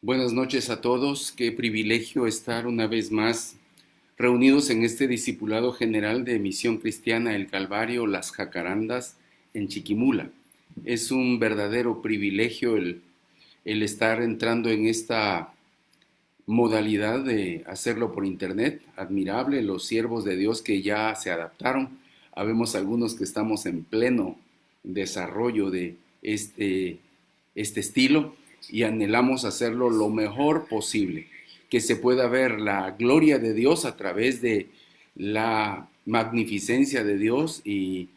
Buenas noches a todos. Qué privilegio estar una vez más reunidos en este discipulado general de Misión Cristiana El Calvario, Las Jacarandas, en Chiquimula. Es un verdadero privilegio el estar entrando en esta modalidad de hacerlo por internet. Admirable los siervos de Dios que ya se adaptaron. Habemos algunos que estamos en pleno desarrollo de este estilo y anhelamos hacerlo lo mejor posible, que se pueda ver la gloria de Dios a través de la magnificencia de Dios y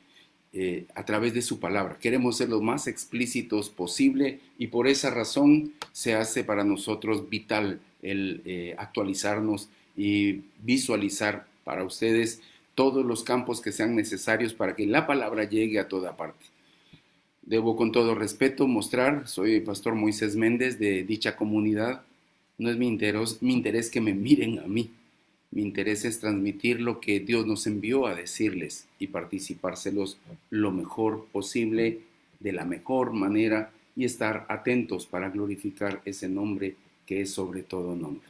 a través de su palabra. Queremos ser lo más explícitos posible y por esa razón se hace para nosotros vital el actualizarnos y visualizar para ustedes todos los campos que sean necesarios para que la palabra llegue a toda parte. Debo con todo respeto mostrar, soy el pastor Moisés Méndez de dicha comunidad. No es mi interés que me miren a mí. Mi interés es transmitir lo que Dios nos envió a decirles y participárselos lo mejor posible, de la mejor manera y estar atentos para glorificar ese nombre que es sobre todo nombre.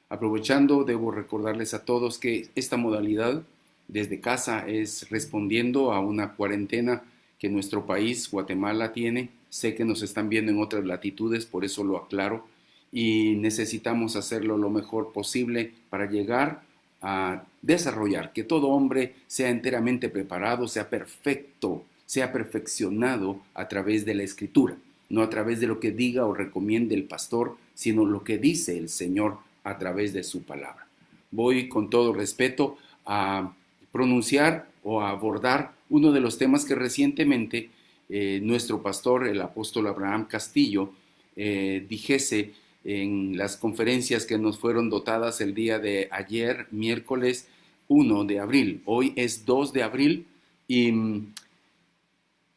Aprovechando, debo recordarles a todos que esta modalidad desde casa es respondiendo a una cuarentena que nuestro país, Guatemala, tiene. Sé que nos están viendo en otras latitudes, por eso lo aclaro, y necesitamos hacerlo lo mejor posible para llegar a desarrollar, que todo hombre sea enteramente preparado, sea perfecto, sea perfeccionado a través de la Escritura, no a través de lo que diga o recomiende el pastor, sino lo que dice el Señor a través de su palabra. Voy con todo respeto a pronunciar o a abordar uno de los temas que recientemente nuestro pastor, el apóstol Abraham Castillo, dijese en las conferencias que nos fueron dotadas el día de ayer, miércoles 1 de abril. Hoy es 2 de abril y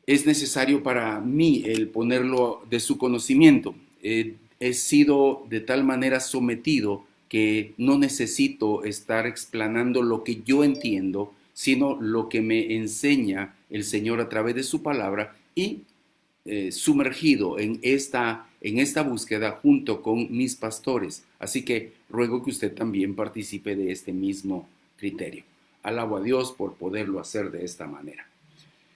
es necesario para mí el ponerlo de su conocimiento. He sido de tal manera sometido que no necesito estar explanando lo que yo entiendo, sino lo que me enseña el Señor a través de su palabra y sumergido en esta búsqueda junto con mis pastores. Así que ruego que usted también participe de este mismo criterio. Alabo a Dios por poderlo hacer de esta manera.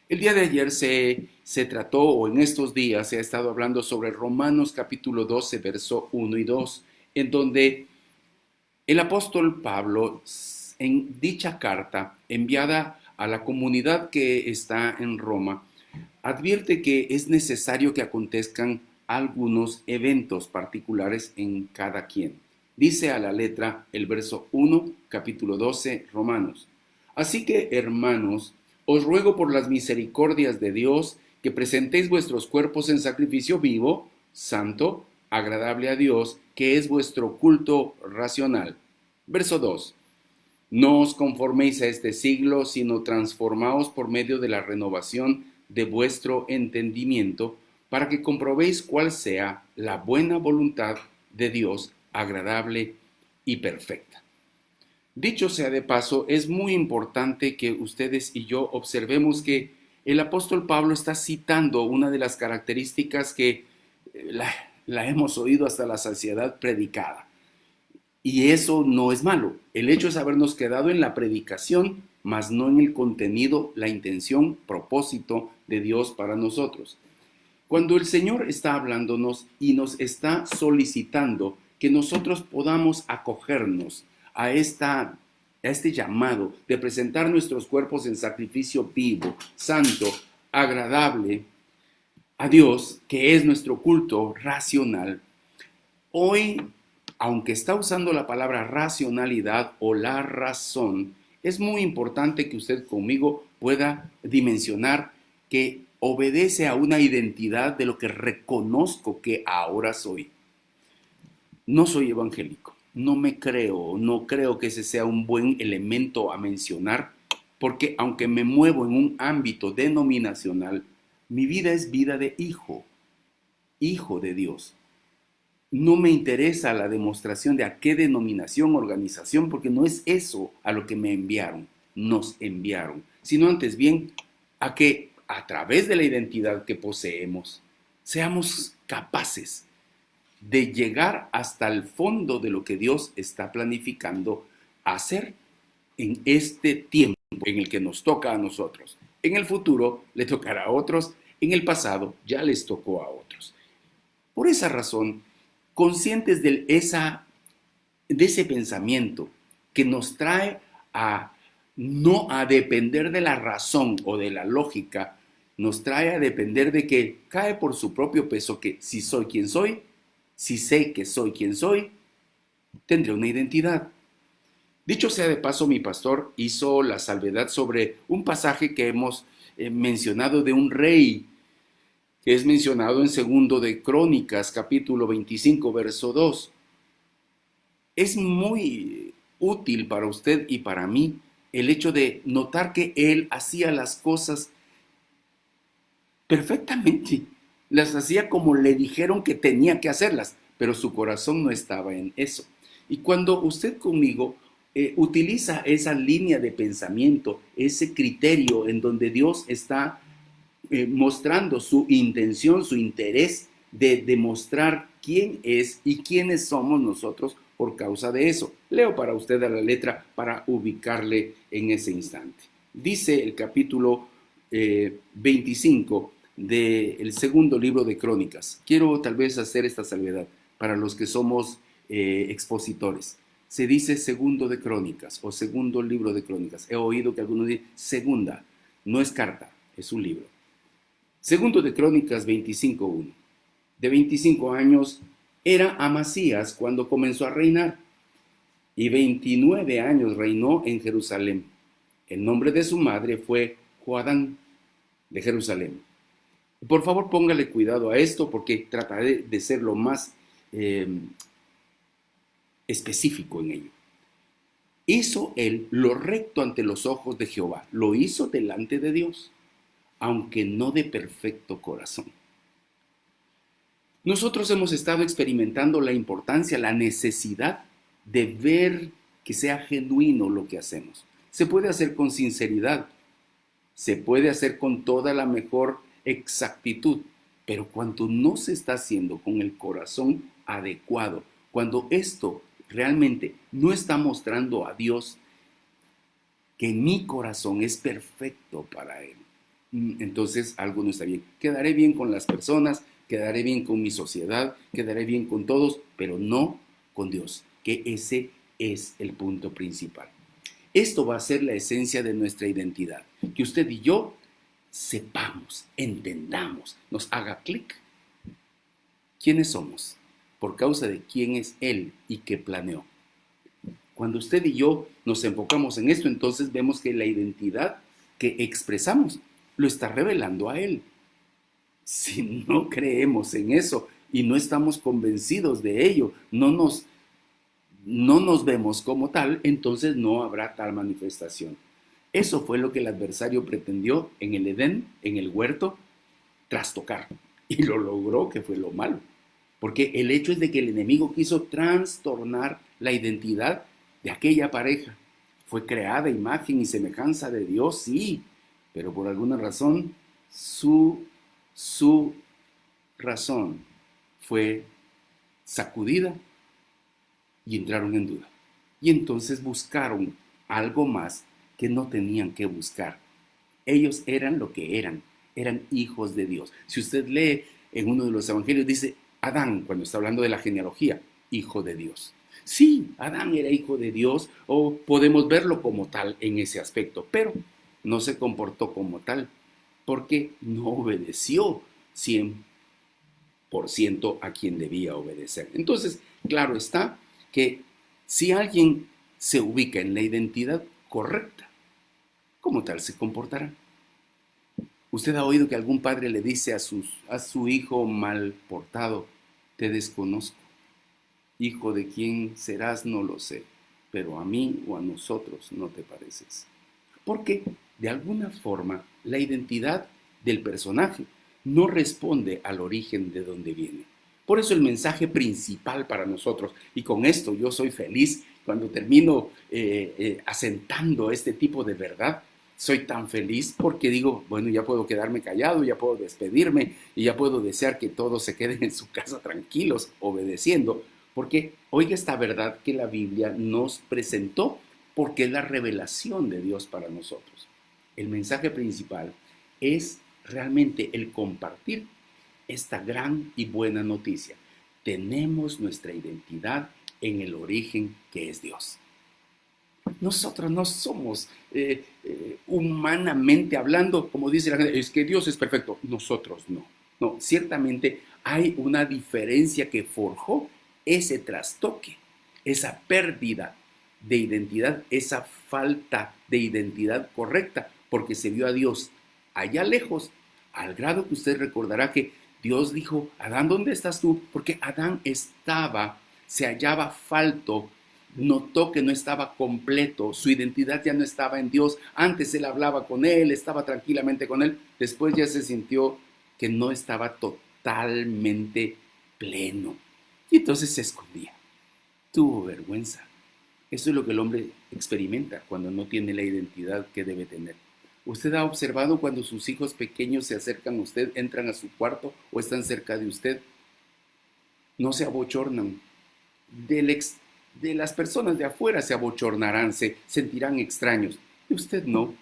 El día de ayer se trató, o en estos días se ha estado hablando sobre Romanos capítulo 12, verso 1 y 2, en donde el apóstol Pablo, en dicha carta enviada a la comunidad que está en Roma, advierte que es necesario que acontezcan algunos eventos particulares en cada quien. Dice a la letra el verso 1, capítulo 12, Romanos. Así que, hermanos, os ruego por las misericordias de Dios que presentéis vuestros cuerpos en sacrificio vivo, santo, agradable a Dios, que es vuestro culto racional. Verso 2. No os conforméis a este siglo, sino transformaos por medio de la renovación de vuestro entendimiento, para que comprobéis cuál sea la buena voluntad de Dios, agradable y perfecta. Dicho sea de paso, es muy importante que ustedes y yo observemos que el apóstol Pablo está citando una de las características que la hemos oído hasta la saciedad predicada. Y eso no es malo. El hecho es habernos quedado en la predicación, mas no en el contenido, la intención, propósito de Dios para nosotros. Cuando el Señor está hablándonos y nos está solicitando que nosotros podamos acogernos a este llamado de presentar nuestros cuerpos en sacrificio vivo, santo, agradable a Dios, que es nuestro culto racional, hoy, aunque está usando la palabra racionalidad o la razón, es muy importante que usted conmigo pueda dimensionar que obedece a una identidad de lo que reconozco que ahora soy. No soy evangélico, no creo que ese sea un buen elemento a mencionar, porque aunque me muevo en un ámbito denominacional, mi vida es vida de hijo de Dios. No me interesa la demostración de a qué denominación, organización, porque no es eso a lo que me enviaron, nos enviaron, sino antes bien a que a través de la identidad que poseemos, seamos capaces de llegar hasta el fondo de lo que Dios está planificando hacer en este tiempo en el que nos toca a nosotros. En el futuro le tocará a otros, en el pasado ya les tocó a otros. Por esa razón, conscientes de ese pensamiento que nos trae a no a depender de la razón o de la lógica, nos trae a depender de que cae por su propio peso que si soy quien soy, si sé que soy quien soy, tendré una identidad. Dicho sea de paso, mi pastor hizo la salvedad sobre un pasaje que hemos mencionado de un rey, que es mencionado en segundo de Crónicas, capítulo 25, verso 2. Es muy útil para usted y para mí el hecho de notar que él hacía las cosas perfectamente. Las hacía como le dijeron que tenía que hacerlas, pero su corazón no estaba en eso. Y cuando usted conmigo utiliza esa línea de pensamiento, ese criterio en donde Dios está mostrando su intención, su interés de demostrar quién es y quiénes somos nosotros por causa de eso. Leo para usted a la letra para ubicarle en ese instante. Dice el capítulo 25 del segundo libro de Crónicas. Quiero tal vez hacer esta salvedad para los que somos expositores. Se dice segundo de Crónicas o segundo libro de Crónicas. He oído que algunos dicen segunda. No es carta, es un libro. Segundo de Crónicas 25:1. De 25 años era Amasías cuando comenzó a reinar y 29 años reinó en Jerusalén. El nombre de su madre fue Joadán de Jerusalén. Por favor, póngale cuidado a esto porque trataré de ser lo más específico en ello. Hizo él lo recto ante los ojos de Jehová. Lo hizo delante de Dios, aunque no de perfecto corazón. Nosotros hemos estado experimentando la importancia, la necesidad de ver que sea genuino lo que hacemos. Se puede hacer con sinceridad, se puede hacer con toda la mejor exactitud, pero cuando no se está haciendo con el corazón adecuado, cuando esto realmente no está mostrando a Dios que mi corazón es perfecto para Él, entonces algo no está bien. Quedaré bien con las personas, quedaré bien con mi sociedad, quedaré bien con todos, pero no con Dios, que ese es el punto principal. Esto va a ser la esencia de nuestra identidad, que usted y yo sepamos, entendamos, nos haga clic. ¿Quiénes somos? Por causa de quién es Él y qué planeó. Cuando usted y yo nos enfocamos en esto, entonces vemos que la identidad que expresamos lo está revelando a Él. Si no creemos en eso y no estamos convencidos de ello, no nos vemos como tal, entonces no habrá tal manifestación. Eso fue lo que el adversario pretendió en el Edén, en el huerto, trastocar. Y lo logró, que fue lo malo. Porque el hecho es de que el enemigo quiso trastornar la identidad de aquella pareja. Fue creada imagen y semejanza de Dios, sí, pero por alguna razón su razón fue sacudida y entraron en duda. Y entonces buscaron algo más que no tenían que buscar. Ellos eran lo que eran hijos de Dios. Si usted lee en uno de los evangelios, dice Adán, cuando está hablando de la genealogía, hijo de Dios. Sí, Adán era hijo de Dios, o podemos verlo como tal en ese aspecto, pero no se comportó como tal, porque no obedeció 100% a quien debía obedecer. Entonces, claro está que si alguien se ubica en la identidad correcta, como tal se comportará. Usted ha oído que algún padre le dice a su hijo mal portado, te desconozco. Hijo de quién serás no lo sé, pero a mí o a nosotros no te pareces. Porque de alguna forma la identidad del personaje no responde al origen de donde viene. Por eso el mensaje principal para nosotros, y con esto yo soy feliz cuando termino asentando este tipo de verdad, soy tan feliz porque digo, bueno, ya puedo quedarme callado, ya puedo despedirme y ya puedo desear que todos se queden en su casa tranquilos, obedeciendo, porque oiga esta verdad que la Biblia nos presentó, porque es la revelación de Dios para nosotros. El mensaje principal es realmente el compartir esta gran y buena noticia. Tenemos nuestra identidad en el origen que es Dios. Nosotros no somos humanamente hablando, como dice la gente, es que Dios es perfecto. Nosotros no. No, ciertamente hay una diferencia que forjó ese trastoque, esa pérdida de identidad, esa falta de identidad correcta, porque se vio a Dios allá lejos, al grado que usted recordará que Dios dijo, Adán, ¿dónde estás tú? Porque Adán se hallaba falto, notó que no estaba completo, su identidad ya no estaba en Dios. Antes él hablaba con él, estaba tranquilamente con él, después ya se sintió que no estaba totalmente pleno. Y entonces se escondía, tuvo vergüenza. Eso es lo que el hombre experimenta cuando no tiene la identidad que debe tener. ¿Usted ha observado cuando sus hijos pequeños se acercan a usted, entran a su cuarto o están cerca de usted? No se abochornan. Del de las personas de afuera se abochornarán, se sentirán extraños. De usted no.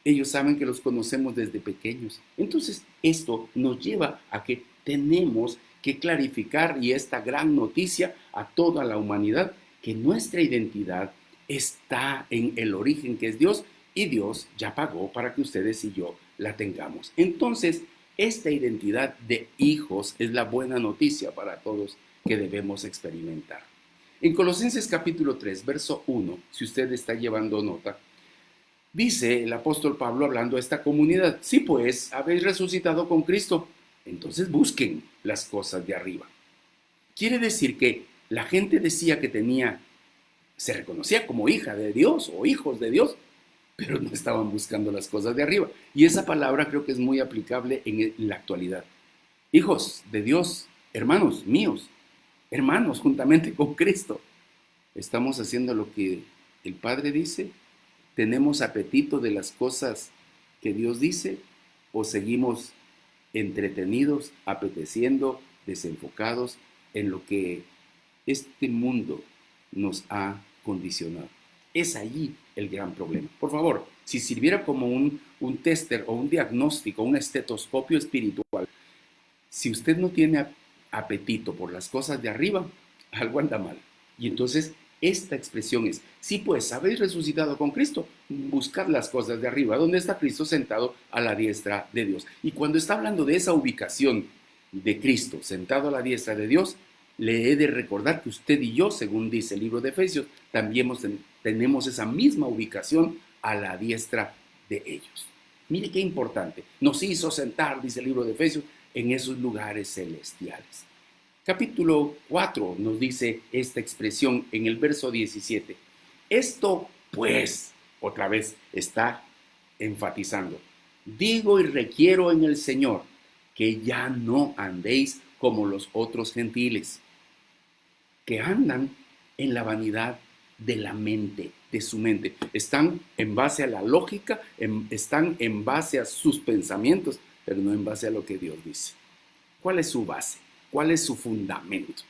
Ellos saben que los conocemos desde pequeños. Entonces, esto nos lleva a que tenemos que clarificar, y esta gran noticia a toda la humanidad, que nuestra identidad está en el origen que es Dios, y Dios ya pagó para que ustedes y yo la tengamos. Entonces, esta identidad de hijos es la buena noticia para todos que debemos experimentar. En Colosenses capítulo 3, verso 1, si usted está llevando nota, dice el apóstol Pablo hablando a esta comunidad, sí pues, habéis resucitado con Cristo, entonces busquen las cosas de arriba. Quiere decir que la gente decía que se reconocía como hija de Dios o hijos de Dios, pero no estaban buscando las cosas de arriba. Y esa palabra creo que es muy aplicable en la actualidad. Hijos de Dios, hermanos míos, hermanos juntamente con Cristo. ¿Estamos haciendo lo que el Padre dice? ¿Tenemos apetito de las cosas que Dios dice? ¿O seguimos entretenidos, apeteciendo, desenfocados en lo que este mundo nos ha condicionado? Es allí el gran problema. Por favor, si sirviera como un tester o un diagnóstico, un estetoscopio espiritual, si usted no tiene apetito por las cosas de arriba, algo anda mal. Y entonces esta expresión es, sí pues, habéis resucitado con Cristo, buscad las cosas de arriba, donde está Cristo sentado a la diestra de Dios. Y cuando está hablando de esa ubicación de Cristo sentado a la diestra de Dios, le he de recordar que usted y yo, según dice el libro de Efesios, también tenemos esa misma ubicación a la diestra de ellos. Mire qué importante. Nos hizo sentar, dice el libro de Efesios, en esos lugares celestiales. Capítulo 4 nos dice esta expresión en el verso 17. Esto, pues, otra vez está enfatizando. Digo y requiero en el Señor que ya no andéis como los otros gentiles, que andan en la vanidad de la mente, de su mente. Están en base a la lógica, están en base a sus pensamientos, pero no en base a lo que Dios dice. ¿Cuál es su base? ¿Cuál es su fundamento?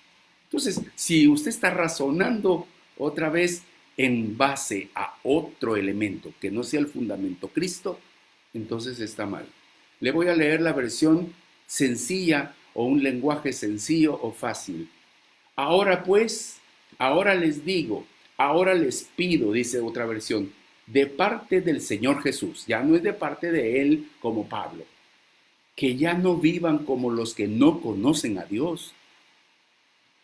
Entonces, si usted está razonando otra vez en base a otro elemento que no sea el fundamento Cristo, entonces está mal. Le voy a leer la versión sencilla o un lenguaje sencillo o fácil. Ahora pues, ahora les digo, ahora les pido, dice otra versión, de parte del Señor Jesús, ya no es de parte de Él como Pablo, que ya no vivan como los que no conocen a Dios.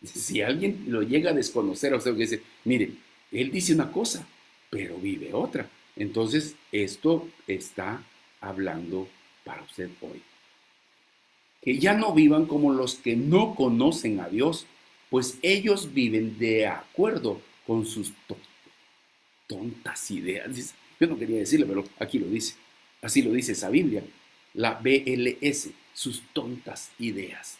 Si alguien lo llega a desconocer a usted, dice, mire, Él dice una cosa, pero vive otra. Entonces, esto está hablando para usted hoy. Que ya no vivan como los que no conocen a Dios, pues ellos viven de acuerdo con sus tontas ideas. Yo no quería decirlo, pero aquí lo dice. Así lo dice esa Biblia, la BLS, sus tontas ideas.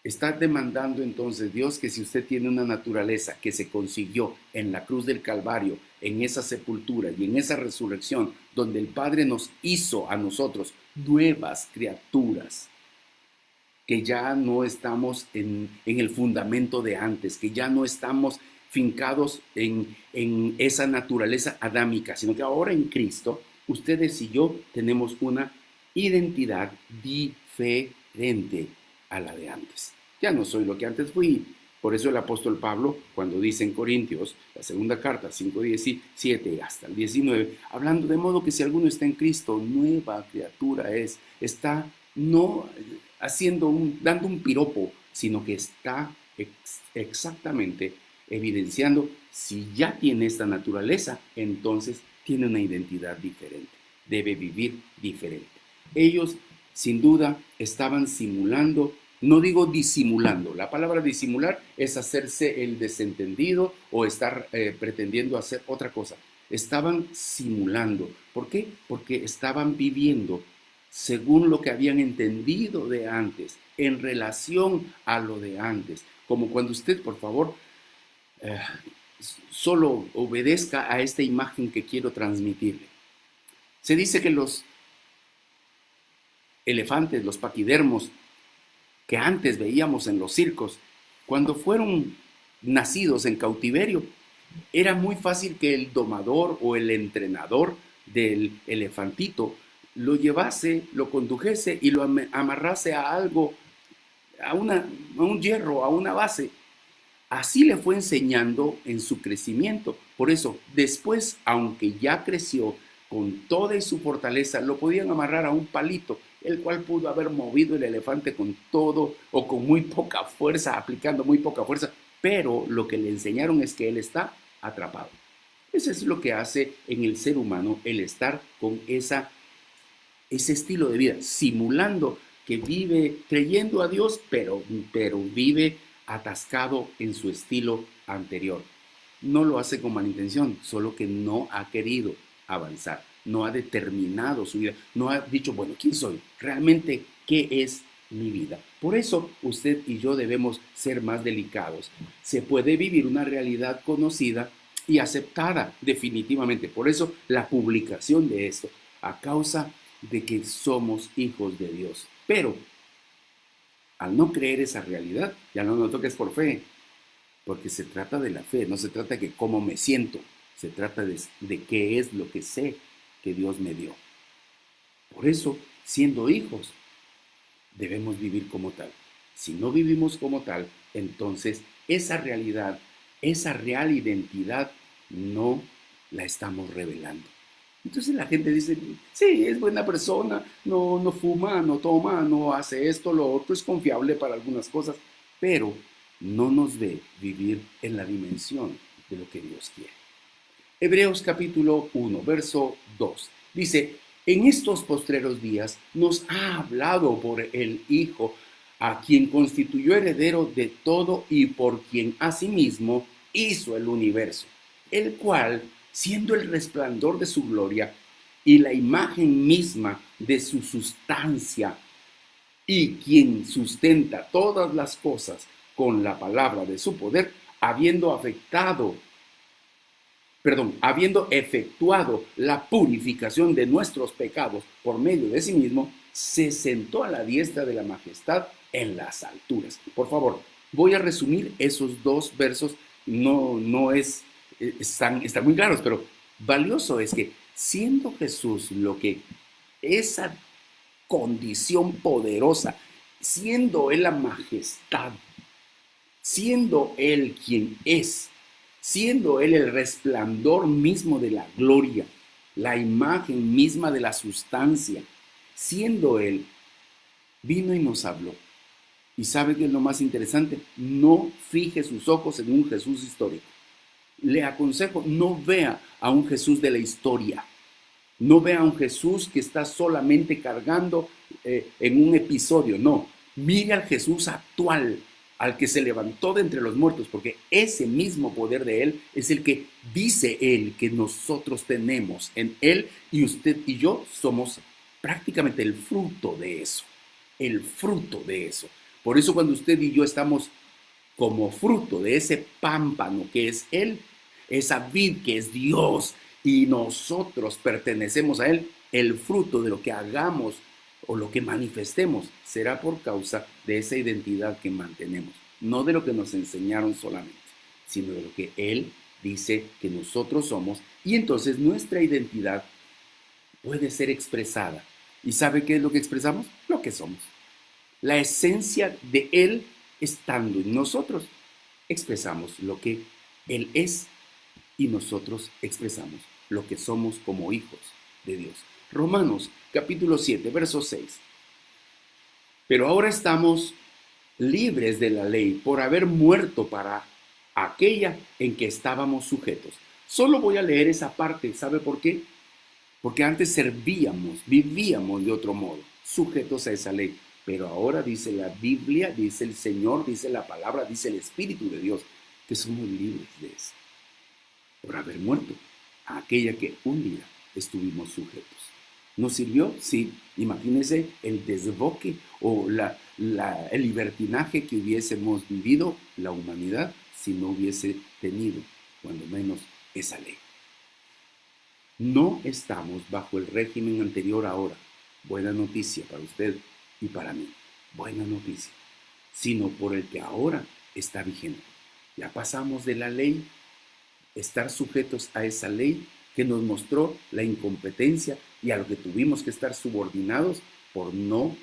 Está demandando entonces Dios que si usted tiene una naturaleza que se consiguió en la cruz del Calvario, en esa sepultura y en esa resurrección, donde el Padre nos hizo a nosotros nuevas criaturas, que ya no estamos en el fundamento de antes, que ya no estamos fincados en esa naturaleza adámica, sino que ahora en Cristo, ustedes y yo tenemos una identidad diferente a la de antes. Ya no soy lo que antes fui. Por eso el apóstol Pablo, cuando dice en Corintios, la segunda carta, 5:17 hasta el 19, hablando de modo que si alguno está en Cristo, nueva criatura es, está no dando un piropo, sino que está exactamente evidenciando si ya tiene esta naturaleza, entonces tiene una identidad diferente, debe vivir diferente. Ellos, sin duda, estaban simulando, no digo disimulando, la palabra disimular es hacerse el desentendido o estar pretendiendo hacer otra cosa. Estaban simulando. ¿Por qué? Porque estaban viviendo según lo que habían entendido de antes, en relación a lo de antes. Como cuando usted, por favor, eh, solo obedezca a esta imagen que quiero transmitirle. Se dice que los elefantes, los paquidermos, que antes veíamos en los circos, cuando fueron nacidos en cautiverio, era muy fácil que el domador o el entrenador del elefantito lo llevase, lo condujese y lo amarrase a algo, a un hierro, a una base. Así le fue enseñando en su crecimiento. Por eso, después, aunque ya creció con toda su fortaleza, lo podían amarrar a un palito, el cual pudo haber movido el elefante con todo o con muy poca fuerza, aplicando muy poca fuerza, pero lo que le enseñaron es que él está atrapado. Eso es lo que hace en el ser humano el estar con ese estilo de vida, simulando que vive creyendo a Dios, pero vive atascado en su estilo anterior. No lo hace con mala intención, solo que no ha querido avanzar, no ha determinado su vida, no ha dicho, bueno, ¿quién soy? Realmente, ¿qué es mi vida? Por eso usted y yo debemos ser más delicados. Se puede vivir una realidad conocida y aceptada definitivamente. Por eso la publicación de esto, a causa de que somos hijos de Dios. Pero al no creer esa realidad, ya no noto que es por fe, porque se trata de la fe, no se trata de cómo me siento, se trata de qué es lo que sé que Dios me dio. Por eso, siendo hijos, debemos vivir como tal. Si no vivimos como tal, entonces esa realidad, esa real identidad, no la estamos revelando. Entonces la gente dice, sí, es buena persona, no fuma, no toma, no hace esto, lo otro, es confiable para algunas cosas, pero no nos ve vivir en la dimensión de lo que Dios quiere. Hebreos capítulo 1, verso 2, dice, en estos postreros días nos ha hablado por el Hijo, a quien constituyó heredero de todo y por quien asimismo hizo el universo, el cual, siendo el resplandor de su gloria y la imagen misma de su sustancia, y quien sustenta todas las cosas con la palabra de su poder, habiendo efectuado la purificación de nuestros pecados por medio de sí mismo, se sentó a la diestra de la majestad en las alturas. Por favor, voy a resumir esos dos versos, están muy claros, pero valioso es que siendo Jesús lo que esa condición poderosa, siendo Él la majestad, siendo Él quien es, siendo Él el resplandor mismo de la gloria, la imagen misma de la sustancia, siendo Él, vino y nos habló. Y sabe que es lo más interesante, no fije sus ojos en un Jesús histórico. Le aconsejo, no vea a un Jesús de la historia. No vea a un Jesús que está solamente cargando en un episodio. No, mire al Jesús actual, al que se levantó de entre los muertos, porque ese mismo poder de Él es el que dice Él que nosotros tenemos en Él, y usted y yo somos prácticamente el fruto de eso. El fruto de eso. Por eso cuando usted y yo estamos como fruto de ese pámpano que es Él, esa vid que es Dios, y nosotros pertenecemos a Él, el fruto de lo que hagamos o lo que manifestemos será por causa de esa identidad que mantenemos, no de lo que nos enseñaron solamente, sino de lo que Él dice que nosotros somos, y entonces nuestra identidad puede ser expresada. ¿Y sabe qué es lo que expresamos? Lo que somos. La esencia de Él estando en nosotros, expresamos lo que Él es y nosotros expresamos lo que somos como hijos de Dios. Romanos capítulo 7, verso 6. Pero ahora estamos libres de la ley por haber muerto para aquella en que estábamos sujetos. Solo voy a leer esa parte. ¿Sabe por qué? Porque antes servíamos, vivíamos de otro modo, sujetos a esa ley. Pero ahora dice la Biblia, dice el Señor, dice la palabra, dice el Espíritu de Dios, que somos libres de eso. Por haber muerto a aquella que un día estuvimos sujetos. ¿Nos sirvió? Sí. Imagínense el desboque o el libertinaje que hubiésemos vivido la humanidad si no hubiese tenido, cuando menos, esa ley. No estamos bajo el régimen anterior ahora. Buena noticia para usted y para mí. Buena noticia. Sino por el que ahora está vigente. Ya pasamos de la ley, estar sujetos a esa ley que nos mostró la incompetencia y a lo que tuvimos que estar subordinados por no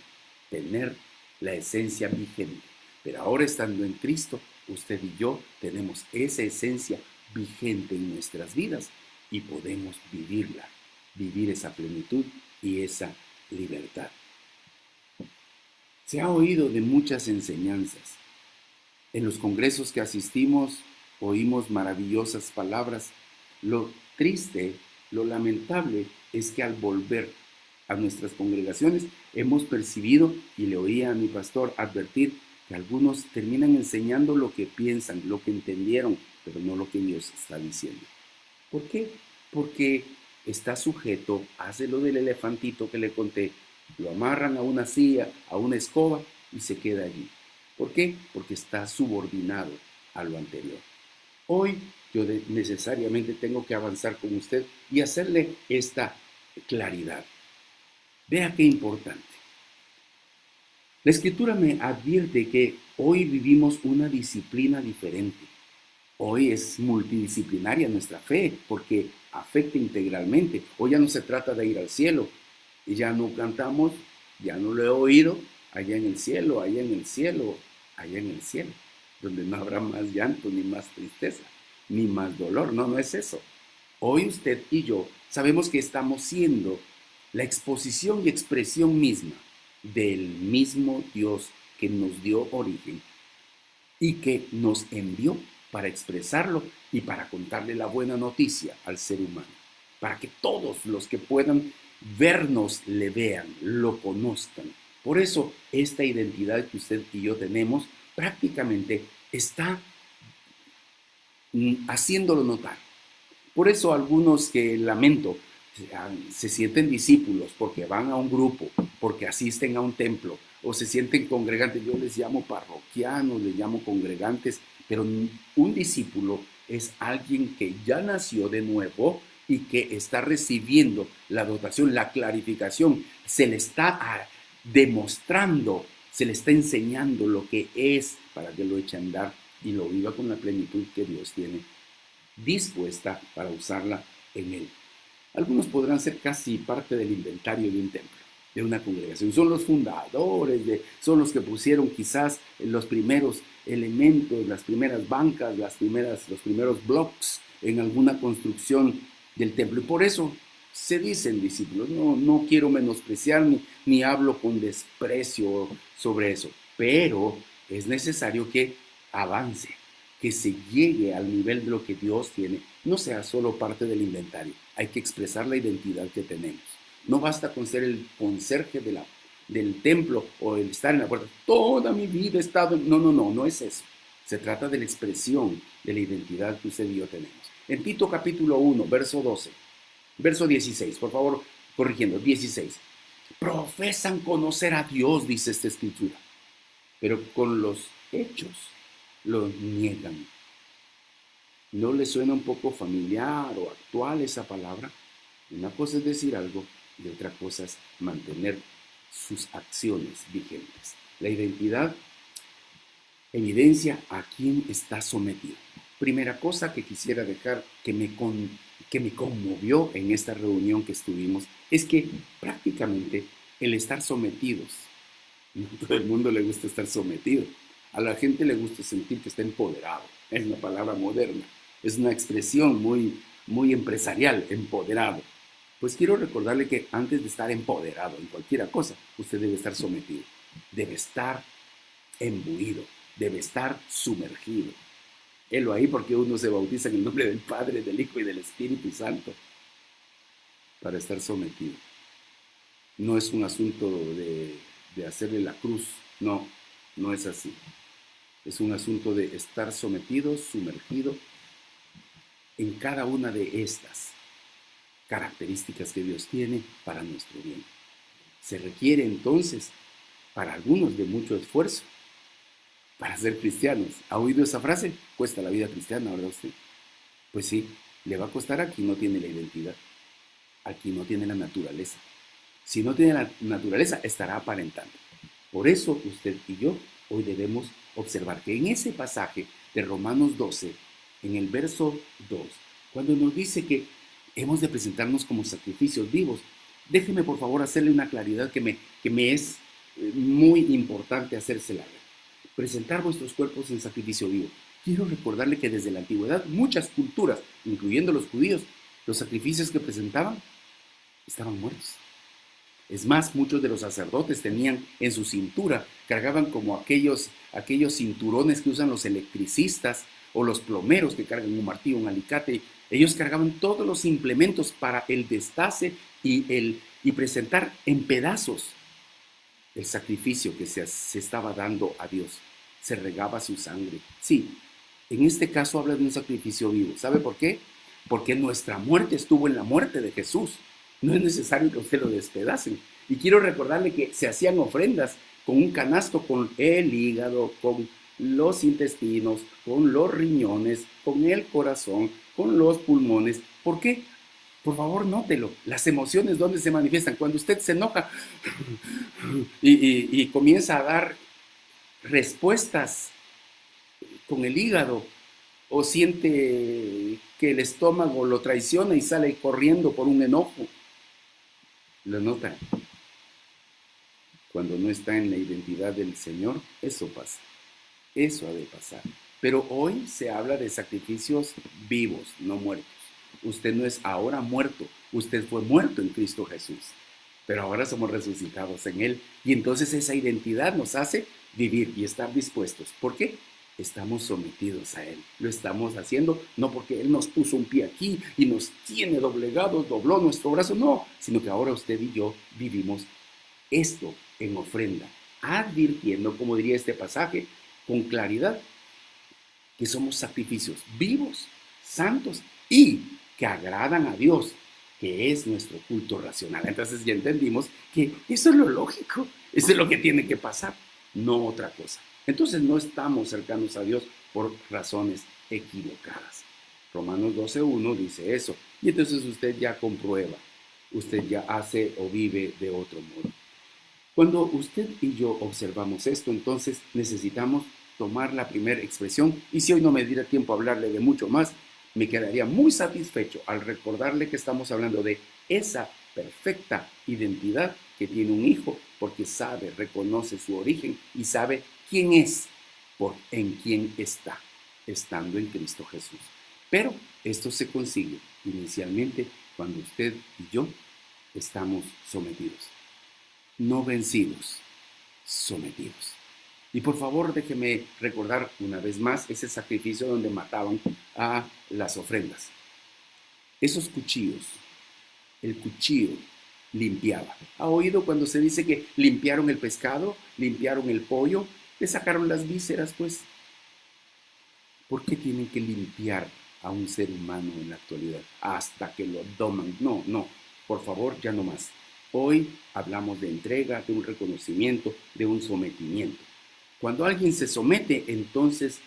tener la esencia vigente. Pero ahora estando en Cristo, usted y yo tenemos esa esencia vigente en nuestras vidas y podemos vivirla, vivir esa plenitud y esa libertad. Se ha oído de muchas enseñanzas. En los congresos que asistimos oímos maravillosas palabras. Lo triste, lo lamentable es que al volver a nuestras congregaciones hemos percibido, y le oía a mi pastor advertir, que algunos terminan enseñando lo que piensan, lo que entendieron, pero no lo que Dios está diciendo. ¿Por qué? Porque está sujeto, hace lo del elefantito que le conté, lo amarran a una silla, a una escoba y se queda allí. ¿Por qué? Porque está subordinado a lo anterior. Hoy yo necesariamente tengo que avanzar con usted y hacerle esta claridad. Vea qué importante. La Escritura me advierte que hoy vivimos una disciplina diferente. Hoy es multidisciplinaria nuestra fe porque afecta integralmente. Hoy ya no se trata de ir al cielo. Y ya no cantamos, ya no lo he oído, allá en el cielo, allá en el cielo, allá en el cielo, donde no habrá más llanto, ni más tristeza, ni más dolor. No, no es eso. Hoy usted y yo sabemos que estamos siendo la exposición y expresión misma del mismo Dios que nos dio origen y que nos envió para expresarlo y para contarle la buena noticia al ser humano, para que todos los que puedan vernos le vean, lo conozcan. Por eso esta identidad que usted y yo tenemos prácticamente está haciéndolo notar. Por eso algunos que lamento se sienten discípulos porque van a un grupo, porque asisten a un templo o se sienten congregantes. Yo les llamo parroquianos, les llamo congregantes, pero un discípulo es alguien que ya nació de nuevo y que está recibiendo la dotación, la clarificación, se le está demostrando, se le está enseñando lo que es para que lo eche a andar y lo viva con la plenitud que Dios tiene dispuesta para usarla en él. Algunos podrán ser casi parte del inventario de un templo, de una congregación. Son los fundadores, son los que pusieron quizás los primeros elementos, las primeras bancas, los primeros blocks en alguna construcción del templo. Y por eso se dicen discípulos. No quiero menospreciar ni hablo con desprecio sobre eso, pero es necesario que avance, que se llegue al nivel de lo que Dios tiene, no sea solo parte del inventario. Hay que expresar la identidad que tenemos. No basta con ser el conserje del templo o el estar en la puerta. Toda mi vida he estado... No es eso. Se trata de la expresión de la identidad que usted y yo tenemos. En Tito capítulo 1, verso 12, verso 16, por favor, corrigiendo, 16. Profesan conocer a Dios, dice esta escritura, pero con los hechos lo niegan. ¿No le suena un poco familiar o actual esa palabra? Una cosa es decir algo y otra cosa es mantener sus acciones vigentes. La identidad evidencia a quién está sometido. Primera cosa que quisiera dejar que me conmovió en esta reunión que estuvimos es que prácticamente el estar sometidos, no a todo el mundo le gusta estar sometido, a la gente le gusta sentir que está empoderado, es una palabra moderna, es una expresión muy empresarial, empoderado. Pues quiero recordarle que antes de estar empoderado en cualquier cosa, usted debe estar sometido, debe estar embuido, debe estar sumergido. Helo ahí porque uno se bautiza en el nombre del Padre, del Hijo y del Espíritu Santo para estar sometido. No es un asunto de hacerle la cruz, no, no es así. Es un asunto de estar sometido, sumergido en cada una de estas características que Dios tiene para nuestro bien. Se requiere entonces, para algunos, de mucho esfuerzo para ser cristianos. ¿Ha oído esa frase? Cuesta la vida cristiana, ¿verdad usted? Pues sí, le va a costar a quien no tiene la identidad, a quien no tiene la naturaleza. Si no tiene la naturaleza, estará aparentando. Por eso usted y yo hoy debemos observar que en ese pasaje de Romanos 12, en el verso 2, cuando nos dice que hemos de presentarnos como sacrificios vivos, déjeme por favor hacerle una claridad que me es muy importante hacérsela ver. Presentar vuestros cuerpos en sacrificio vivo. Quiero recordarle que desde la antigüedad muchas culturas, incluyendo los judíos, los sacrificios que presentaban estaban muertos. Es más, muchos de los sacerdotes tenían en su cintura, cargaban como aquellos cinturones que usan los electricistas o los plomeros que cargan un martillo, un alicate. Ellos cargaban todos los implementos para el destace y presentar en pedazos el sacrificio que se estaba dando a Dios. Se regaba su sangre. Sí, en este caso habla de un sacrificio vivo. ¿Sabe por qué? Porque nuestra muerte estuvo en la muerte de Jesús. No es necesario que usted lo despedacen. Y quiero recordarle que se hacían ofrendas con un canasto con el hígado, con los intestinos, con los riñones, con el corazón, con los pulmones. ¿Por qué? Por favor, nótelo. Las emociones, ¿dónde se manifiestan? Cuando usted se enoja y comienza a dar respuestas con el hígado o siente que el estómago lo traiciona y sale corriendo por un enojo. ¿Lo notan? Cuando no está en la identidad del Señor, eso pasa. Eso ha de pasar. Pero hoy se habla de sacrificios vivos, no muertos. Usted no es ahora muerto, usted fue muerto en Cristo Jesús. Pero ahora somos resucitados en Él. Y entonces esa identidad nos hace vivir y estar dispuestos. ¿Por qué? Estamos sometidos a Él. Lo estamos haciendo no porque Él nos puso un pie aquí y nos tiene doblegados, dobló nuestro brazo, no, sino que ahora usted y yo vivimos esto en ofrenda, advirtiendo, como diría este pasaje, con claridad, que somos sacrificios vivos, santos y que agradan a Dios, que es nuestro culto racional. Entonces ya entendimos que eso es lo lógico, eso es lo que tiene que pasar, no otra cosa. Entonces no estamos cercanos a Dios por razones equivocadas. Romanos 12:1 dice eso. Y entonces usted ya comprueba, usted ya hace o vive de otro modo. Cuando usted y yo observamos esto, entonces necesitamos tomar la primera expresión. Y si hoy no me diera tiempo a hablarle de mucho más, me quedaría muy satisfecho al recordarle que estamos hablando de esa perfecta identidad que tiene un hijo, porque sabe, reconoce su origen y sabe quién es, en quién está, estando en Cristo Jesús. Pero esto se consigue inicialmente cuando usted y yo estamos sometidos. No vencidos, sometidos. Y por favor déjeme recordar una vez más ese sacrificio donde mataban a las ofrendas. Esos cuchillos, el cuchillo limpiaba. ¿Ha oído cuando se dice que limpiaron el pescado, limpiaron el pollo, le sacaron las vísceras, pues? ¿Por qué tienen que limpiar a un ser humano en la actualidad hasta que lo doman? No, no, por favor, ya no más. Hoy hablamos de entrega, de un reconocimiento, de un sometimiento. Cuando alguien se somete, entonces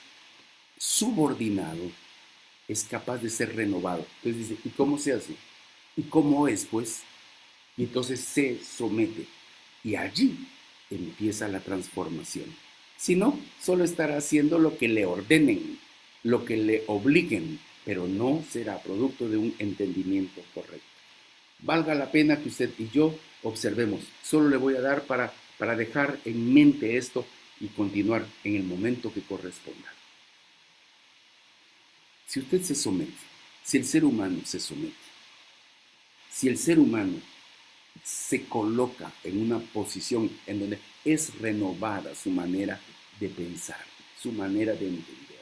subordinado es capaz de ser renovado. Entonces dice, ¿y cómo se hace? ¿Y cómo es, pues? Y entonces se somete. Y allí empieza la transformación. Si no, solo estará haciendo lo que le ordenen, lo que le obliguen, pero no será producto de un entendimiento correcto. Valga la pena que usted y yo observemos. Solo le voy a dar para dejar en mente esto y continuar en el momento que corresponda. Si usted se somete, si el ser humano se somete, si el ser humano se coloca en una posición en donde es renovada su manera de pensar, su manera de entender,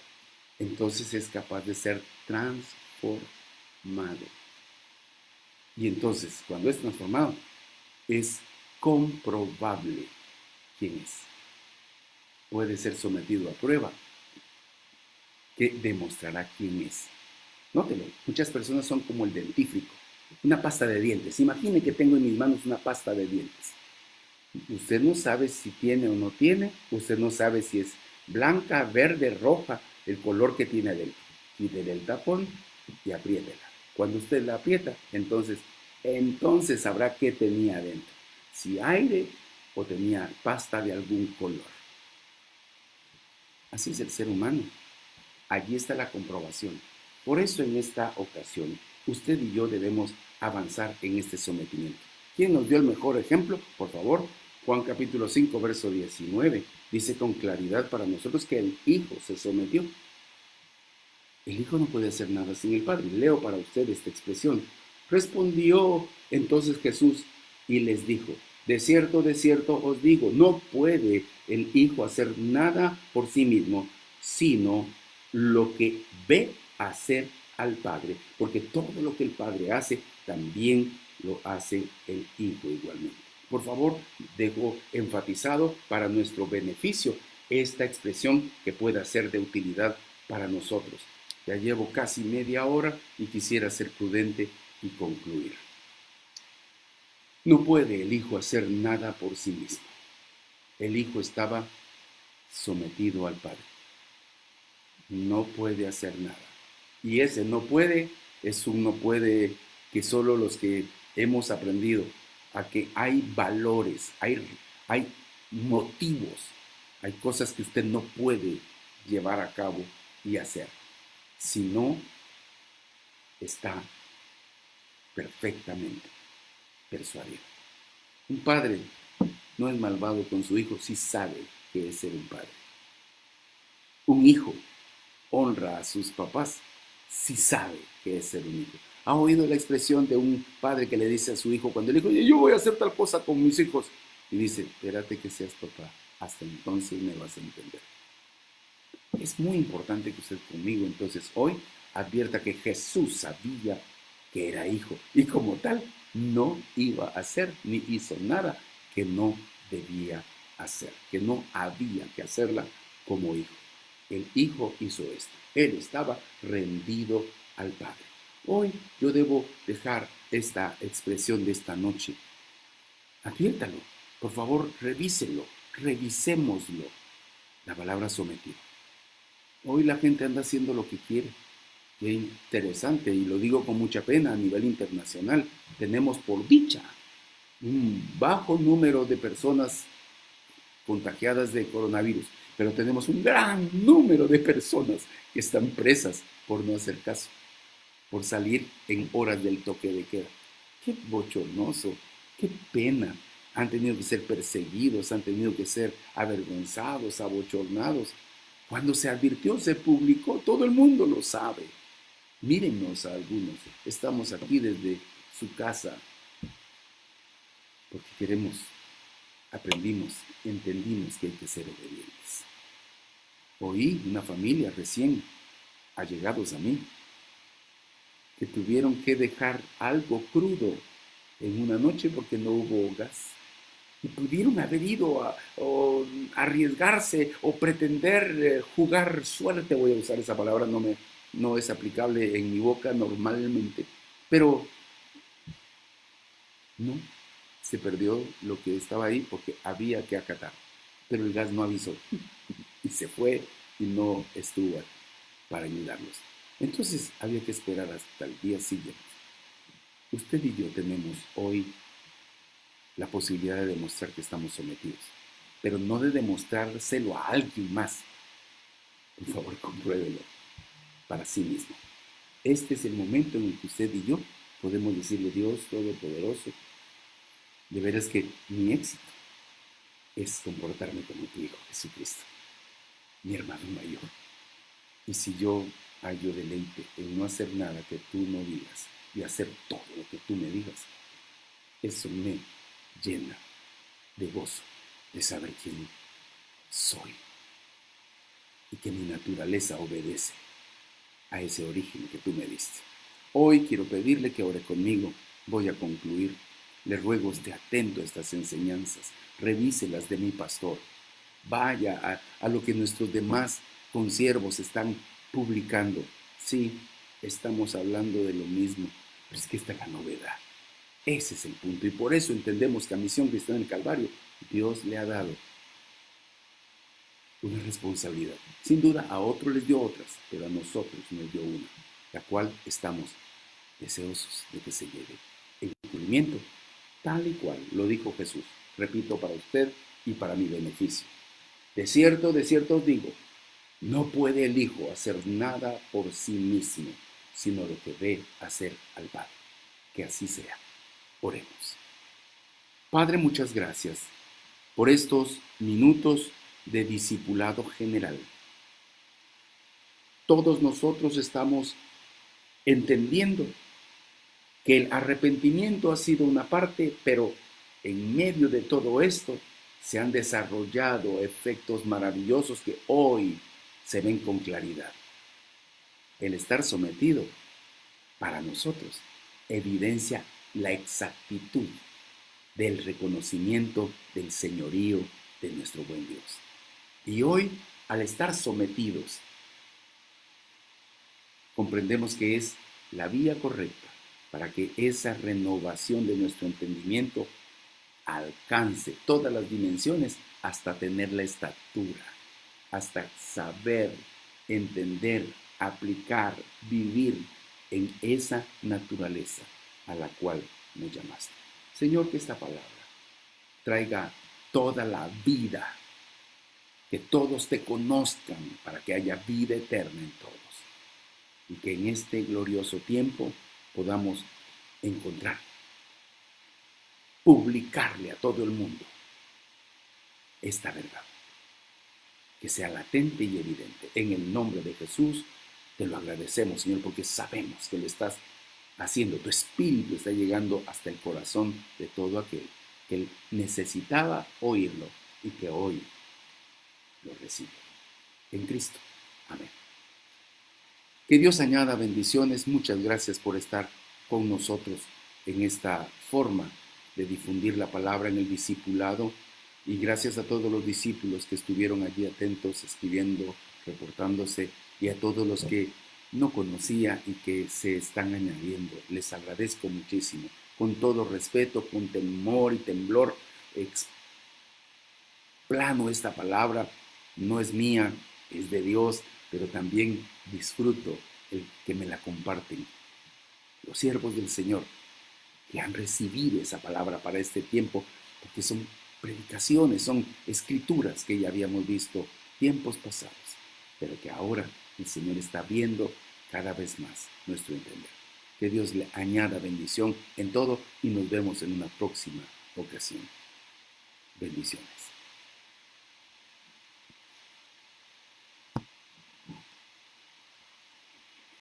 entonces es capaz de ser transformado. Y entonces, cuando es transformado, es comprobable quién es. Puede ser sometido a prueba que demostrará quién es. Nótelo, muchas personas son como el dentífrico, una pasta de dientes. Imagine que tengo en mis manos una pasta de dientes. Usted no sabe si tiene o no tiene, usted no sabe si es blanca, verde, roja, el color que tiene adentro. Quítele el tapón y apriétela. Cuando usted la aprieta, entonces sabrá qué tenía adentro. Si aire o tenía pasta de algún color. Así es el ser humano. Allí está la comprobación. Por eso en esta ocasión, usted y yo debemos avanzar en este sometimiento. ¿Quién nos dio el mejor ejemplo? Por favor, Juan capítulo 5, verso 19. Dice con claridad para nosotros que el Hijo se sometió. El Hijo no puede hacer nada sin el Padre. Leo para usted esta expresión. Respondió entonces Jesús y les dijo, de cierto os digo, no puede el Hijo hacer nada por sí mismo, sino lo que ve hacer al Padre, porque todo lo que el Padre hace, también lo hace el Hijo igualmente. Por favor, dejo enfatizado para nuestro beneficio esta expresión que pueda ser de utilidad para nosotros. Ya llevo casi media hora y quisiera ser prudente y concluir. No puede el Hijo hacer nada por sí mismo. El Hijo estaba sometido al Padre. No puede hacer nada. Y ese no puede es un no puede que solo los que hemos aprendido a que hay valores, hay motivos, hay cosas que usted no puede llevar a cabo y hacer, si no está perfectamente persuadido. Un padre no es malvado con su hijo si sabe que es ser un padre. Un hijo honra a sus papás si sabe que es ser un hijo. ¿Ha oído la expresión de un padre que le dice a su hijo cuando le dijo, yo voy a hacer tal cosa con mis hijos? Y dice, espérate que seas papá, hasta entonces me vas a entender. Es muy importante que usted conmigo entonces hoy advierta que Jesús sabía que era hijo y como tal no iba a hacer ni hizo nada que no debía hacer, que no había que hacerla como hijo. El hijo hizo esto, él estaba rendido al Padre. Hoy yo debo dejar esta expresión de esta noche. Adviértalo, por favor, revíselo, revisémoslo. La palabra sometido. Hoy la gente anda haciendo lo que quiere. Qué interesante, y lo digo con mucha pena a nivel internacional. Tenemos por dicha un bajo número de personas contagiadas de coronavirus, pero tenemos un gran número de personas que están presas por no hacer caso, por salir en horas del toque de queda. Qué bochornoso, qué pena. Han tenido que ser perseguidos, han tenido que ser avergonzados, abochornados. Cuando se advirtió, se publicó, todo el mundo lo sabe. Mírenos a algunos, estamos aquí desde su casa porque aprendimos, entendimos que hay que ser obedientes. Oí una familia recién allegados a mí que tuvieron que dejar algo crudo en una noche porque no hubo gas. Y pudieron haber ido a arriesgarse o pretender jugar suerte, voy a usar esa palabra, no es aplicable en mi boca normalmente, pero no, se perdió lo que estaba ahí porque había que acatar. pero el gas no avisó y se fue y no estuvo para ayudarnos. Entonces había que esperar hasta el día siguiente. Usted y yo tenemos hoy la posibilidad de demostrar que estamos sometidos, pero no de demostrárselo a alguien más. Por favor, compruébelo para sí mismo. Este es el momento en el que usted y yo podemos decirle: Dios Todopoderoso, de veras que mi éxito es comportarme como tu Hijo Jesucristo, mi hermano mayor. Y si yo hallo deleite en no hacer nada que tú no digas y hacer todo lo que tú me digas, eso me llena de gozo de saber quién soy y que mi naturaleza obedece a ese origen que tú me diste. Hoy quiero pedirle que ore conmigo. Voy a concluir. Le ruego esté atento a estas enseñanzas. Revíselas de mi pastor. Vaya a lo que nuestros demás consiervos están publicando. Sí, estamos hablando de lo mismo, pero es que esta es la novedad. Ese es el punto. Y por eso entendemos que a Misión Cristiana del Calvario Dios le ha dado una responsabilidad. Sin duda a otros les dio otras, pero a nosotros nos dio una, la cual estamos deseosos de que se lleve en cumplimiento, tal y cual lo dijo Jesús. Repito, para usted y para mi beneficio. De cierto os digo, no puede el Hijo hacer nada por sí mismo, sino lo que ve hacer al Padre. Que así sea. Oremos. Padre, muchas gracias por estos minutos de discipulado general. Todos nosotros estamos entendiendo que el arrepentimiento ha sido una parte, pero en medio de todo esto se han desarrollado efectos maravillosos que hoy se ven con claridad. El estar sometido, para nosotros, evidencia la exactitud del reconocimiento del señorío de nuestro buen Dios. Y hoy, al estar sometidos, comprendemos que es la vía correcta para que esa renovación de nuestro entendimiento alcance todas las dimensiones hasta tener la estatura, hasta saber, entender, aplicar, vivir en esa naturaleza a la cual nos llamaste. Señor, que esta palabra traiga toda la vida, que todos te conozcan para que haya vida eterna en todos. Y que en este glorioso tiempo podamos encontrar, publicarle a todo el mundo esta verdad, que sea latente y evidente. En el nombre de Jesús te lo agradecemos, Señor, porque sabemos que lo estás haciendo. Tu espíritu está llegando hasta el corazón de todo aquel que necesitaba oírlo y que hoy lo recibe. En Cristo. Amén. Que Dios añada bendiciones. Muchas gracias por estar con nosotros en esta forma de difundir la palabra en el discipulado. Y gracias a todos los discípulos que estuvieron allí atentos, escribiendo, reportándose, y a todos los que no conocía y que se están añadiendo. Les agradezco muchísimo. Con todo respeto, con temor y temblor, explano esta palabra. No es mía, es de Dios, pero también disfruto el que me la comparten los siervos del Señor, que han recibido esa palabra para este tiempo, porque son predicaciones, son escrituras que ya habíamos visto tiempos pasados, pero que ahora el Señor está viendo cada vez más nuestro entender. Que Dios le añada bendición en todo y nos vemos en una próxima ocasión. Bendiciones.